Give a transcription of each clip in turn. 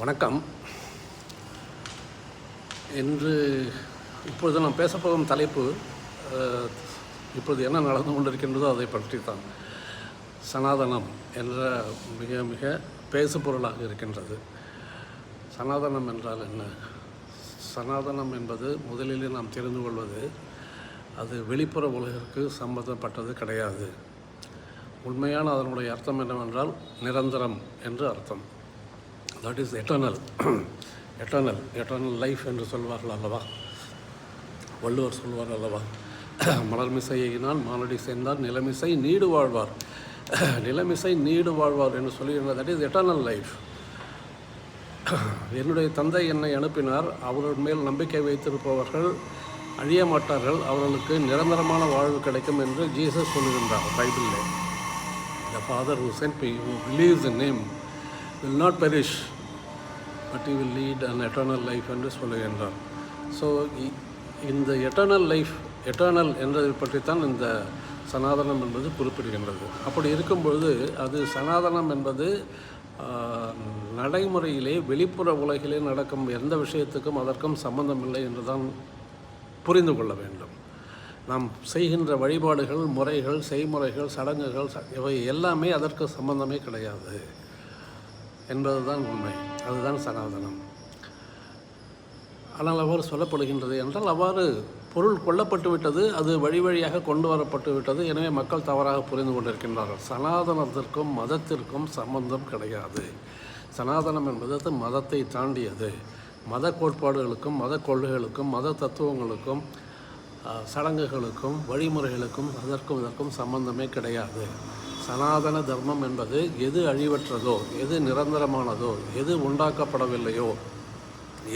வணக்கம். இன்று இப்பொழுது நாம் பேசப்போகும் தலைப்பு இப்பொழுது என்ன நடந்து கொண்டிருக்கின்றதோ அதை பற்றி தான். சனாதனம் என்ற மிக மிக பேசுபொருளாக இருக்கின்றது. சனாதனம் என்றால் என்ன? சனாதனம் என்பது முதலில் நாம் தெரிந்து கொள்வது, அது வெளிப்புற உலகிற்கு சம்பந்தப்பட்டது கிடையாது. உண்மையான அதனுடைய அர்த்தம் என்னவென்றால் நிரந்தரம் என்று அர்த்தம். That is eternal. Eternal life என்று சொல்வார்கள் அல்லவா, வள்ளுவர் சொல்வார் அல்லவா, மலர்மிசையினால் மானடி சேர்ந்தார் நிலமிசை நீடு வாழ்வார். நிலமிசை நீடு வாழ்வார் என்று சொல்லுகின்ற தட் இஸ் எட்டர்னல் லைஃப். என்னுடைய தந்தை என்னை அனுப்பினார். அவர்கள் மேல் நம்பிக்கை வைத்திருப்பவர்கள் அழிய மாட்டார்கள், அவர்களுக்கு நிரந்தரமான வாழ்வு கிடைக்கும் என்று ஜீசஸ் சொல்லுகின்றார் பைபிளிலே. The Father who sent me, who believes in him, will not perish, but he will lead an eternal life என்று சொல்லுகின்றார். ஸோ இந்த எட்டர்னல் லைஃப், எட்டர்னல் என்பதை பற்றித்தான் இந்த சனாதனம் என்பது குறிப்பிடுகின்றது. அப்படி இருக்கும்பொழுது அது சனாதனம் என்பது நடைமுறையிலே வெளிப்புற உலகிலே நடக்கும் எந்த விஷயத்துக்கும் அதற்கும் சம்பந்தமில்லை என்று தான் புரிந்து கொள்ள வேண்டும். நாம் செய்கின்ற வழிபாடுகள், முறைகள், செய்முறைகள், சடங்குகள் இவை எல்லாமே அதற்கு சம்பந்தமே கிடையாது என்பதுதான் உண்மை. அதுதான் சனாதனம். ஆனால் அவ்வாறு சொல்லப்படுகின்றது என்றால் அவ்வாறு பொருள் கொள்ளப்பட்டு விட்டது, அது வழி வழியாக கொண்டு வரப்பட்டு விட்டது. எனவே மக்கள் தவறாக புரிந்து கொண்டிருக்கின்றார்கள். சனாதனத்திற்கும் மதத்திற்கும் சம்பந்தம் கிடையாது. சனாதனம் என்பது மதத்தை தாண்டியது. மத கோட்பாடுகளுக்கும் மத கொள்கைகளுக்கும் மத தத்துவங்களுக்கும் சடங்குகளுக்கும் வழிமுறைகளுக்கும் இதற்கும் சம்பந்தமே கிடையாது. சனாதன தர்மம் என்பது எது அழிவற்றதோ, எது நிரந்தரமானதோ, எது உண்டாக்கப்படவில்லையோ,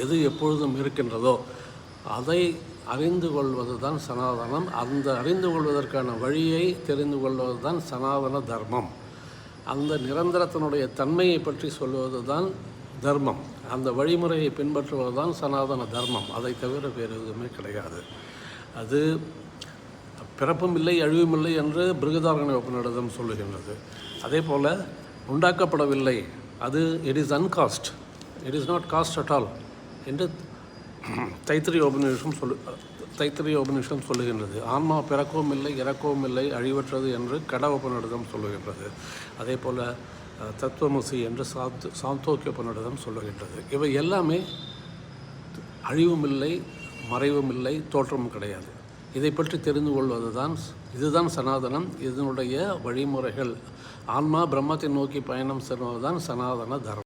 எது எப்பொழுதும் இருக்கின்றதோ அதை அறிந்து கொள்வது தான் சனாதனம். அந்த அறிந்து கொள்வதற்கான வழியை தெரிந்து கொள்வது தான் சனாதன தர்மம். அந்த நிரந்தரத்தினுடைய தன்மையை பற்றி சொல்வது தான் தர்மம். அந்த வழிமுறையை பின்பற்றுவது தான் சனாதன தர்மம். அதை தவிர வேறு எதுவுமே கிடையாது. அது பிறப்பும் இல்லை அழிவும் இல்லை என்று பிருகதாரண்ய உபநிடதம் சொல்லுகின்றது. அதே போல் உண்டாக்கப்படவில்லை, அது it is uncast, it is not cast at all என்று தைத்திரிய உபநிஷம் சொல்லுகின்றது. ஆன்மா பிறக்கவும் இல்லை இறக்கவும் இல்லை அழிவற்றது என்று கட உபநிடதம் சொல்லுகின்றது. அதே போல் தத்துவமசி என்று சாந்தோக்கிய உபநிடதம் சொல்லுகின்றது. இவை எல்லாமே அழிவும் இல்லை, மறைவும் இல்லை, தோற்றமும் கிடையாது. இதை பற்றி தெரிந்து கொள்வது தான், இதுதான் சனாதனம். இதனுடைய வழிமுறைகள், ஆன்மா பிரம்மத்தை நோக்கி பயணம் செல்வது தான் சனாதன தர்மம்.